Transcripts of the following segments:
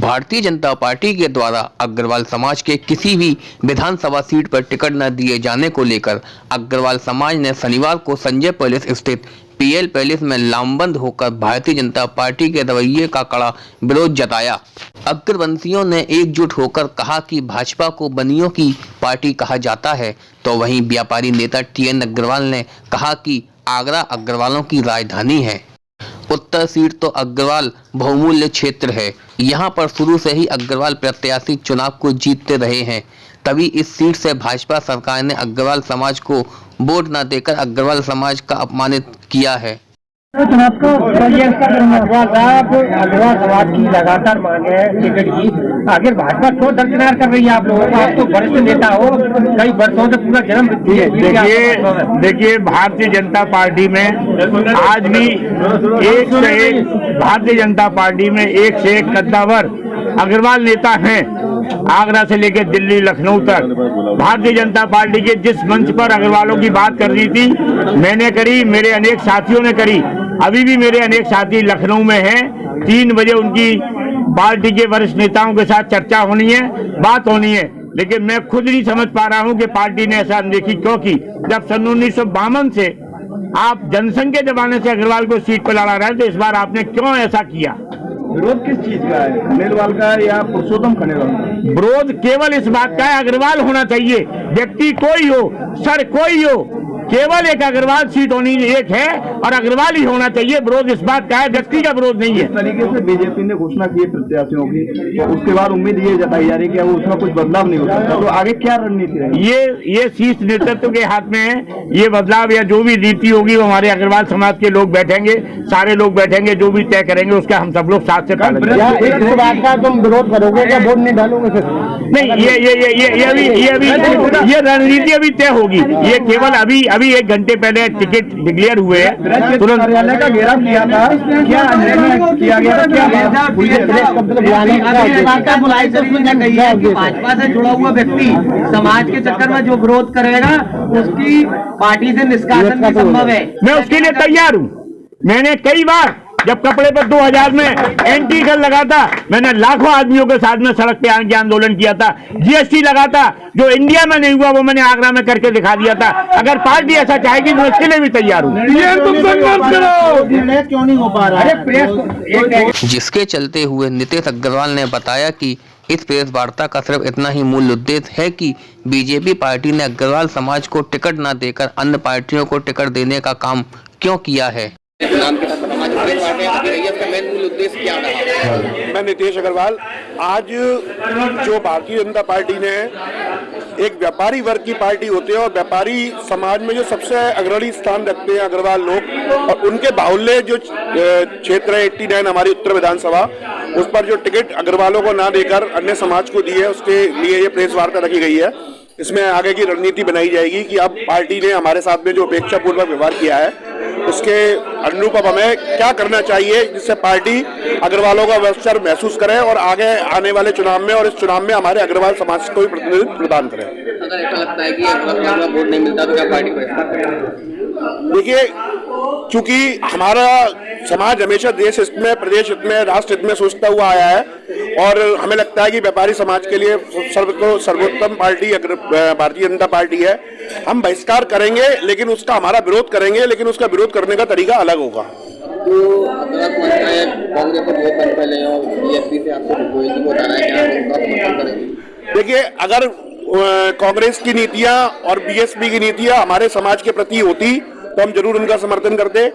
Bharatiya Janata party के द्वारा अग्रवाल समाज के किसी भी विधानसभा सीट पर टिकट न दिए जाने को लेकर अग्रवाल समाज ने शनिवार को संजय पैलेस स्थित पीएल पैलेस में लामबंद होकर भारतीय जनता पार्टी के रवैये का कड़ा विरोध जताया। अग्रवंशियों ने एकजुट होकर कहा कि भाजपा को बनियों की पार्टी कहा जाता है, तो वहीं व्यापारी नेता TN अग्रवाल ने कहा कि आगरा अग्रवालों की राजधानी है। उत्तर सीट तो अग्रवाल बहुमूल्य क्षेत्र है। यहां पर शुरू से ही अग्रवाल प्रत्याशी चुनाव को जीतते रहे हैं, तभी इस सीट से भाजपा सरकार ने अग्रवाल समाज को वोट न देकर अग्रवाल समाज का अपमानित किया है। अग्रवाल समाज की लगातार मांग है टिकट की। आखिर भाजपा क्यों दरकिनार कर रही है आप लोगों को? आप तो वरिष्ठ नेता हो, कई वर्षों से पूरा जन्म देखिए भारतीय जनता पार्टी में आज भी एक से एक भारतीय जनता पार्टी में एक से एक कद्दावर अग्रवाल नेता हैं। आगरा से लेकर दिल्ली लखनऊ तक भारतीय जनता पार्टी के जिस मंच पर अग्रवालों की बात कर रही थी, मैंने करी, मेरे अनेक साथियों ने करी। अभी भी मेरे अनेक साथी लखनऊ में हैं। 3 बजे उनकी पार्टी के वरिष्ठ नेताओं के साथ चर्चा होनी है, बात होनी है। लेकिन मैं खुद नहीं समझ पा रहा हूं कि पार्टी ने ऐसा अनदेखी क्यों की। जब सन 1952 से आप जनसंघ के जमाने से अग्रवाल को सीट पर लड़ा रहे हैं, तो इस बार आपने क्यों ऐसा किया? विरोध किस चीज का है? खंडेलवाल का या पुरुषोत्तम खंडेलवाल? विरोध केवल इस बात का है, अग्रवाल होना चाहिए। व्यक्ति कोई हो, सर कोई हो, केवल एक अग्रवाल सीट होनी एक है और अग्रवाल ही होना चाहिए। विरोध इस बात का है, व्यक्ति का विरोध नहीं है। इस तरीके से बीजेपी ने घोषणा की प्रत्याशियों की, तो उसके बाद उम्मीद ये जताई जा रही है कि वो उसमें कुछ बदलाव नहीं हो सकता, तो आगे क्या रणनीति रहेगी? ये शीर्ष नेतृत्व के हाथ में है। ये बदलाव या जो भी नीति होगी वो हमारे अग्रवाल समाज के लोग बैठेंगे, सारे लोग बैठेंगे, जो भी तय करेंगे उसका हम सब लोग साथ से पालन करेंगे। इस बात का तुम विरोध करोगे क्या? वोट नहीं डालोगे फिर? नहीं, ये रणनीति अभी तय होगी। ये केवल अभी 1 घंटे पहले टिकट डिक्लेयर हुए हैं। तुरंत कार्यालय का घेराव किया था, क्या निर्णय किया गया था? भाजपा से जुड़ा हुआ व्यक्ति समाज के चक्कर में जो विरोध करेगा उसकी पार्टी से निष्कासन भी संभव है। मैं उसके लिए तैयार हूँ। मैंने कई बार जब कपड़े पर 2000 में एंटी कर लगा था, मैंने लाखों आदमियों के साथ में सड़क पे आने के आंदोलन किया था। GST लगा था, जो इंडिया में नहीं हुआ वो मैंने आगरा में करके दिखा दिया था। अगर पार्टी ऐसा चाहेगी तो इसके लिए भी तैयार हूँ। क्यों नहीं हो पा रहा है? जिसके चलते हुए नीतीश अग्रवाल ने बताया कि इस प्रेस वार्ता का सिर्फ इतना ही मूल उद्देश्य है कि बीजेपी पार्टी ने अग्रवाल समाज को टिकट न देकर अन्य पार्टियों को टिकट देने का काम क्यों किया है। मैं नीतीश अग्रवाल। आज जो भारतीय जनता पार्टी ने एक व्यापारी वर्ग की पार्टी होती है और व्यापारी समाज में जो सबसे अग्रणी स्थान रखते हैं अग्रवाल लोग, और उनके बाहुल्य जो क्षेत्र है 89 हमारी उत्तर विधानसभा, उस पर जो टिकट अग्रवालों को ना देकर अन्य समाज को दी है, उसके लिए ये प्रेस वार्ता रखी गई है। इसमें आगे की रणनीति बनाई जाएगी कि अब पार्टी ने हमारे साथ में जो अपेक्षापूर्वक व्यवहार किया है उसके अनुरूप अब हमें क्या करना चाहिए जिससे पार्टी अग्रवालों का अवसर महसूस करे और आगे आने वाले चुनाव में और इस चुनाव में हमारे अग्रवाल समाज को भी प्रतिनिधित्व प्रदान करे। अगर ऐसा लगता है कि अग्रवाल वोट नहीं मिलता तो क्या पार्टी को? देखिए, चूंकि हमारा समाज हमेशा देश हित में, प्रदेश हित में, राष्ट्र हित में सोचता हुआ आया है और हमें लगता है कि व्यापारी समाज के लिए सर्वोत्तम पार्टी भारतीय जनता पार्टी है। हम बहिष्कार करेंगे, लेकिन उसका हमारा विरोध करेंगे, लेकिन उसका विरोध करने का तरीका अलग होगा। तो कांग्रेस से आपको देखिए, अगर कांग्रेस की नीतियां और बीएसपी की नीतियां हमारे समाज के प्रति होती तो हम जरूर उनका समर्थन करते,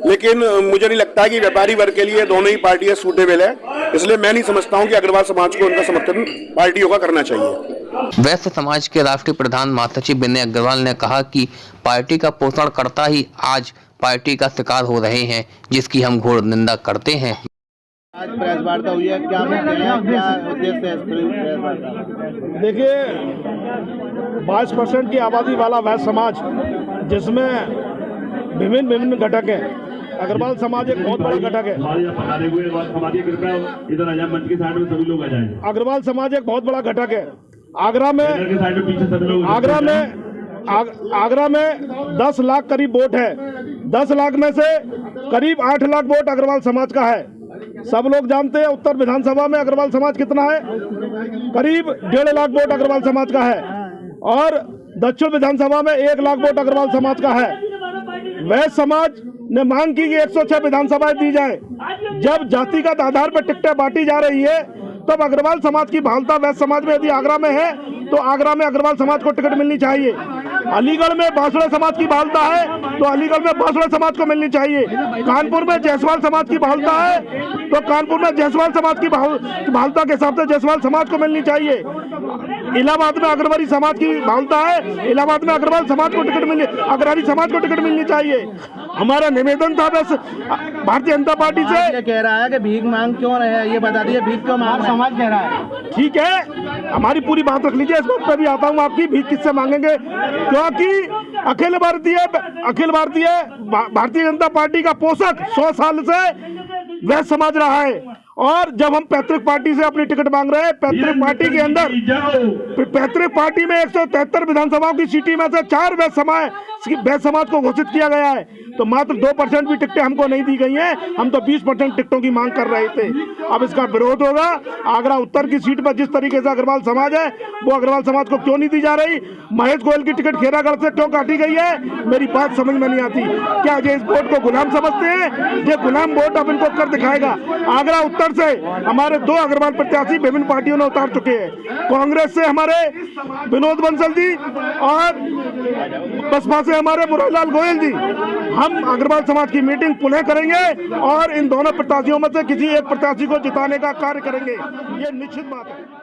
लेकिन मुझे नहीं लगता कि व्यापारी वर्ग के लिए दोनों ही पार्टियां सूटेबल है। इसलिए मैं नहीं समझता हूं कि अग्रवाल समाज को उनका समर्थन पार्टियों का करना चाहिए। वैश्य समाज के राष्ट्रीय प्रधान महासचिव विनय अग्रवाल ने कहा कि पार्टी का पोषण करता ही आज पार्टी का शिकार हो रहे हैं, जिसकी हम घोर निंदा करते हैं। आज प्रेस वार्ता हुई है, क्या उद्देश्य है प्रेस वार्ता? देखिए, 22% की आबादी वाला वैश्य समाज, जिसमें विभिन्न घटक हैं। अग्रवाल समाज एक बहुत बड़ा घटक है। अग्रवाल समाज एक बहुत बड़ा घटक है। आगरा में 10 लाख करीब वोट है। 10 लाख में से करीब 8 लाख वोट अग्रवाल समाज का है। सब लोग जानते हैं उत्तर विधानसभा में अग्रवाल समाज कितना है, करीब 1.5 लाख वोट अग्रवाल समाज का है, और दक्षिण विधानसभा में 1 लाख वोट अग्रवाल समाज का है। वैश्य समाज ने मांग की कि 106 विधानसभाएं दी जाए। जब जातिगत आधार पर टिकटें बांटी जा रही है तब अग्रवाल समाज की भालता वैश्य समाज में यदि आगरा में है तो आगरा में अग्रवाल समाज को टिकट मिलनी चाहिए। अलीगढ़ में बांसुड़ा समाज की भालता है तो अलीगढ़ में बांसुड़ा समाज को मिलनी चाहिए। कानपुर में जायसवाल समाज की भालता है तो कानपुर में जायसवाल समाज की भालता के हिसाब से जायसवाल समाज को मिलनी चाहिए। इलाहाबाद में अग्रवाली समाज की भालता है, इलाहाबाद में अग्रवाल समाज को टिकट मिलनी, अग्रवाली समाज को टिकट मिलनी चाहिए। हमारा निवेदन था बस भारतीय जनता पार्टी से। ये कह रहा है कि भीख मांग क्यों रहे हैं, ये बता दिए भीख क्यों मांग समाज कह रहा है। ठीक है, हमारी पूरी बात रख लीजिए, इस बात पर भी आता हूँ आपकी। भीख किससे मांगेंगे, क्योंकि अखिल भारतीय जनता पार्टी का पोषक 100 साल से वैश्य समाज रहा है, और जब हम पैतृक पार्टी से अपनी टिकट मांग रहे हैं, पैतृक पार्टी के अंदर पैतृक पार्टी में 173 विधानसभाओं की सीटी में से 4 वैश्य समाज को घोषित किया गया है, तो मात्र 2% भी टिकटें हमको नहीं दी गई हैं। हम तो 20% टिकटों की मांग कर रहे थे। अब इसका विरोध होगा। आगरा उत्तर की सीट पर जिस तरीके से अग्रवाल समाज है वो अग्रवाल समाज को क्यों नहीं दी जा रही, महेश गोयल की टिकट खेरागढ़ से क्यों काटी गई है, मेरी बात समझ में नहीं आती। क्या ये इस वोट को गुलाम समझते हैं? ये गुलाम वोट अब इनको कर दिखाएगा। आगरा उत्तर से हमारे 2 अग्रवाल प्रत्याशी विभिन्न पार्टियों ने उतार चुके हैं। कांग्रेस से हमारे विनोद बंसल जी और बसपा से हमारे मुरारीलाल गोयल जी। हम अग्रवाल समाज की मीटिंग पुनः करेंगे और इन दोनों प्रत्याशियों में से किसी एक प्रत्याशी को जिताने का कार्य करेंगे, ये निश्चित बात है।